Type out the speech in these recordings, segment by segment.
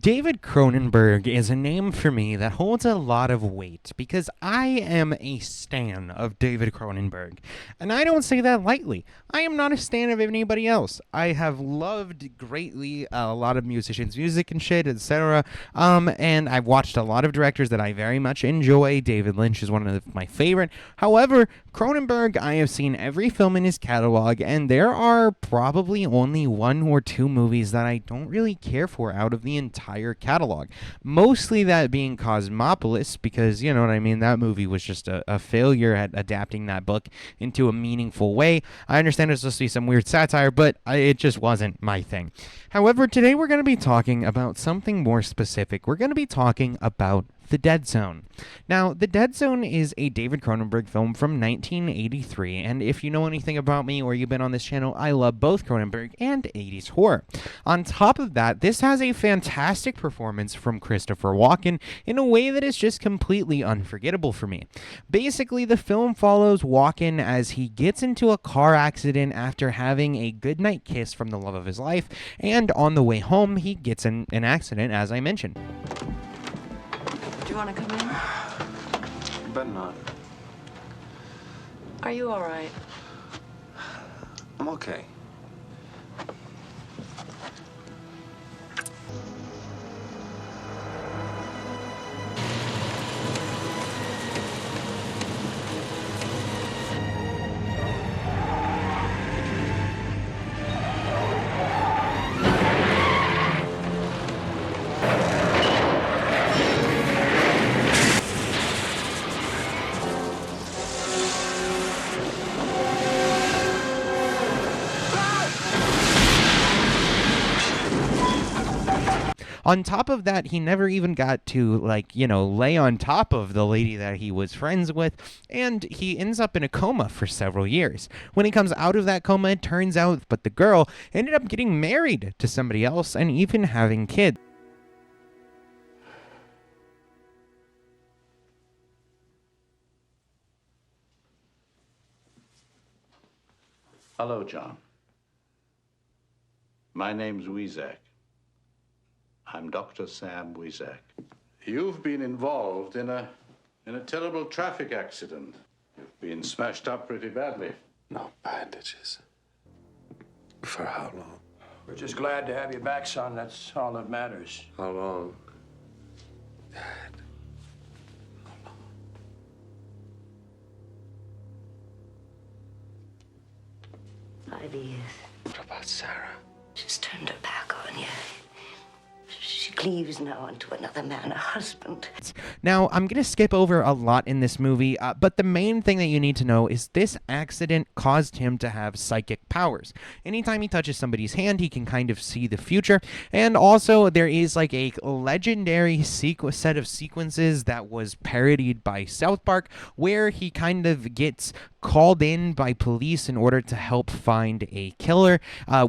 David Cronenberg is a name for me that holds a lot of weight because I am a stan of David Cronenberg. And I don't say that lightly. I am not a stan of anybody else. I have loved greatly a lot of musicians' music and shit, etc. And I've watched a lot of directors that I very much enjoy. David Lynch is one of my favorite. However, Cronenberg, I have seen every film in his catalog, and there are probably only one or two movies that I don't really care for out of the entire catalog. Mostly that being Cosmopolis, because, you know what I mean, that movie was just a failure at adapting that book into a meaningful way. I understand it's supposed to be some weird satire, but it just wasn't my thing. However, today we're going to be talking about something more specific. We're going to be talking about The Dead Zone. Now, The Dead Zone is a David Cronenberg film from 1983, and if you know anything about me or you've been on this channel, I love both Cronenberg and 80s horror. On top of that, this has a fantastic performance from Christopher Walken in a way that is just completely unforgettable for me. Basically, the film follows Walken as he gets into a car accident after having a goodnight kiss from the love of his life, and on the way home, he gets in an accident, as I mentioned. Do you want to come in? You better not. Are you all right? I'm okay. On top of that, he never even got to, lay on top of the lady that he was friends with, and he ends up in a coma for several years. When he comes out of that coma, it turns out but the girl ended up getting married to somebody else and even having kids. Hello, John. My name's Weezak. I'm Dr. Sam Weezak. You've been involved in a terrible traffic accident. You've been smashed up pretty badly. No bandages. For how long? We're just glad to have you back, son. That's all that matters. How long? Dad. How long? 5 years. What about Sarah? She's turned her back on you. She cleaves now unto another man, a husband. Now, I'm going to skip over a lot in this movie, but the main thing that you need to know is this accident caused him to have psychic powers. Anytime he touches somebody's hand, he can kind of see the future, and also there is like a legendary set of sequences that was parodied by South Park, where he kind of gets called in by police in order to help find a killer,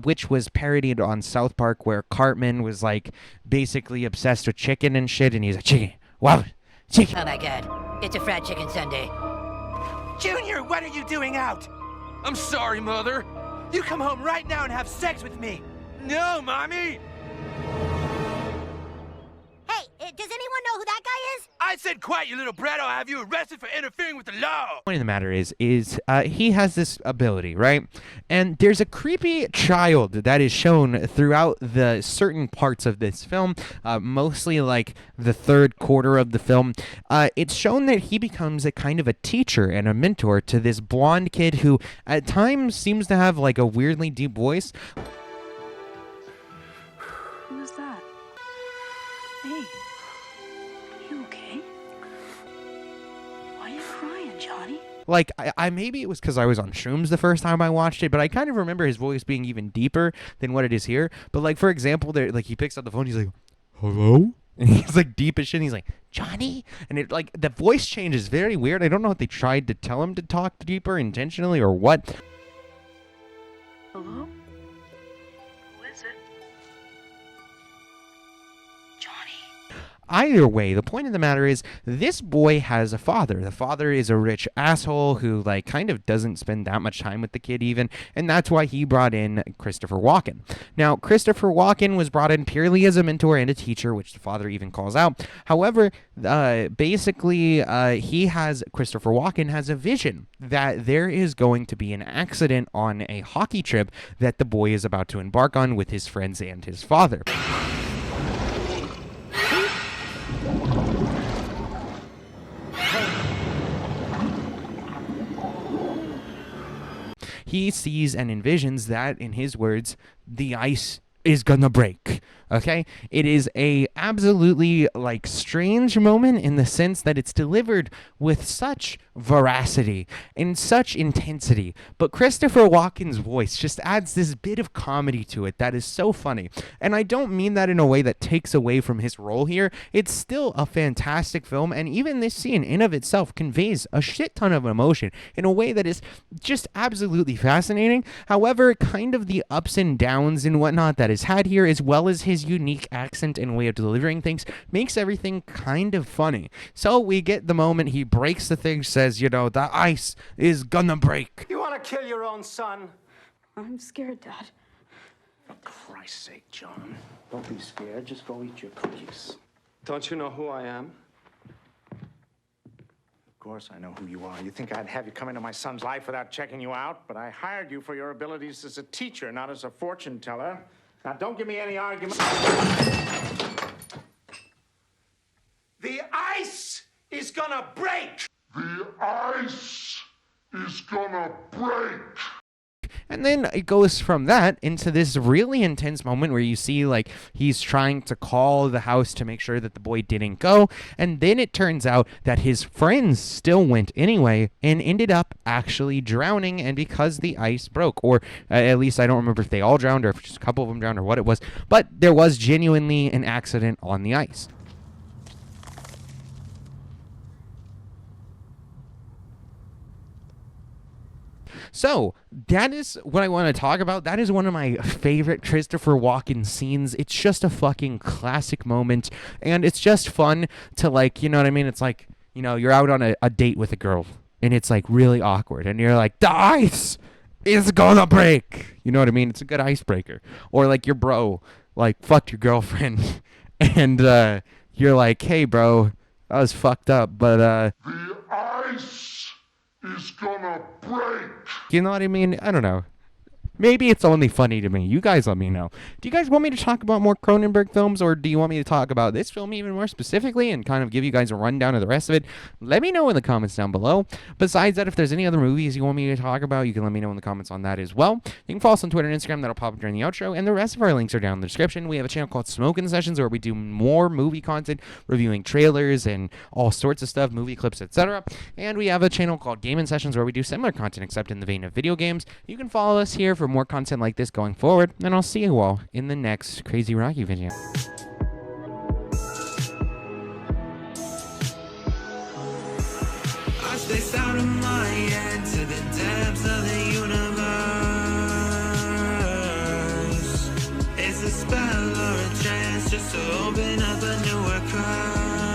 which was parodied on South Park, where Cartman was like basically obsessed with chicken and shit, and he's like, chicken, wow, chicken. Oh my god, it's a fried chicken sundae. Junior, what are you doing out? I'm sorry, Mother. You come home right now and have sex with me. No, Mommy! Hey, does anyone know who that guy is? I said quiet, you little brat. I'll have you arrested for interfering with the law. The point of the matter is he has this ability, right? And there's a creepy child that is shown throughout the certain parts of this film, mostly like the third quarter of the film. It's shown that he becomes a kind of a teacher and a mentor to this blonde kid who at times seems to have like a weirdly deep voice. Who's that? Hey, you okay? Why are you crying, Johnny? Like, I maybe it was because I was on shrooms the first time I watched it, but I kind of remember his voice being even deeper than what it is here. But like, for example, there, like, he picks up the phone, he's like, hello? And he's like deep as shit, and he's like, Johnny? And it, like, the voice change is very weird. I don't know if they tried to tell him to talk deeper intentionally or what. Hello? Who is it? Johnny? either way, the point of the matter is this boy has a father. The father is a rich asshole who like kind of doesn't spend that much time with the kid even, and that's why he brought in Christopher Walken. Now, Christopher Walken was brought in purely as a mentor and a teacher, which the father even calls out. However, basically, Christopher Walken has a vision that there is going to be an accident on a hockey trip that the boy is about to embark on with his friends and his father. He sees and envisions that, in his words, the ice is gonna break. Okay, it is a absolutely like strange moment in the sense that it's delivered with such veracity and such intensity, but Christopher Walken's voice just adds this bit of comedy to it that is so funny. And I don't mean that in a way that takes away from his role here. It's still a fantastic film, and even this scene in of itself conveys a shit ton of emotion in a way that is just absolutely fascinating. However, kind of the ups and downs and whatnot that is had here, as well as his unique accent and way of delivering things, makes everything kind of funny. So we get the moment he breaks the thing, says, you know, the ice is gonna break. You want to kill your own son? I'm scared, Dad. For Christ's sake, John. Don't be scared. Just go eat your cookies. Don't you know who I am? Of course I know who you are. You think I'd have you come into my son's life without checking you out? But I hired you for your abilities as a teacher, not as a fortune teller. Now, don't give me any argument. The ice is gonna break! The ice is gonna break! And then it goes from that into this really intense moment where you see like he's trying to call the house to make sure that the boy didn't go. And then it turns out that his friends still went anyway and ended up actually drowning. And because the ice broke, or at least I don't remember if they all drowned or if just a couple of them drowned or what it was, but there was genuinely an accident on the ice. So that is what I want to talk about. That is one of my favorite Christopher Walken scenes. It's just a fucking classic moment, and it's just fun to, like, you know what I mean? It's like, you know, you're out on a date with a girl, and it's like really awkward, and you're like, the ice is gonna break. You know what I mean? It's a good icebreaker. Or like your bro, like, fucked your girlfriend, and you're like, hey bro, that was fucked up, but The ice is gonna break! you know what I mean? I don't know. Maybe it's only funny to me. You guys let me know. Do you guys want me to talk about more Cronenberg films, or do you want me to talk about this film even more specifically and kind of give you guys a rundown of the rest of it? Let me know in the comments down below. Besides that, if there's any other movies you want me to talk about, you can let me know in the comments on that as well. You can follow us on Twitter and Instagram. That'll pop up during the outro, and the rest of our links are down in the description. We have a channel called Smoking Sessions where we do more movie content, reviewing trailers and all sorts of stuff, movie clips, etc. And we have a channel called Gaming Sessions where we do similar content except in the vein of video games. You can follow us here for more content like this going forward, and I'll see you all in the next CrazyRocky video. I spaced out of my head to the depths of the universe. It's a spell or a chance just to open up a newer curve.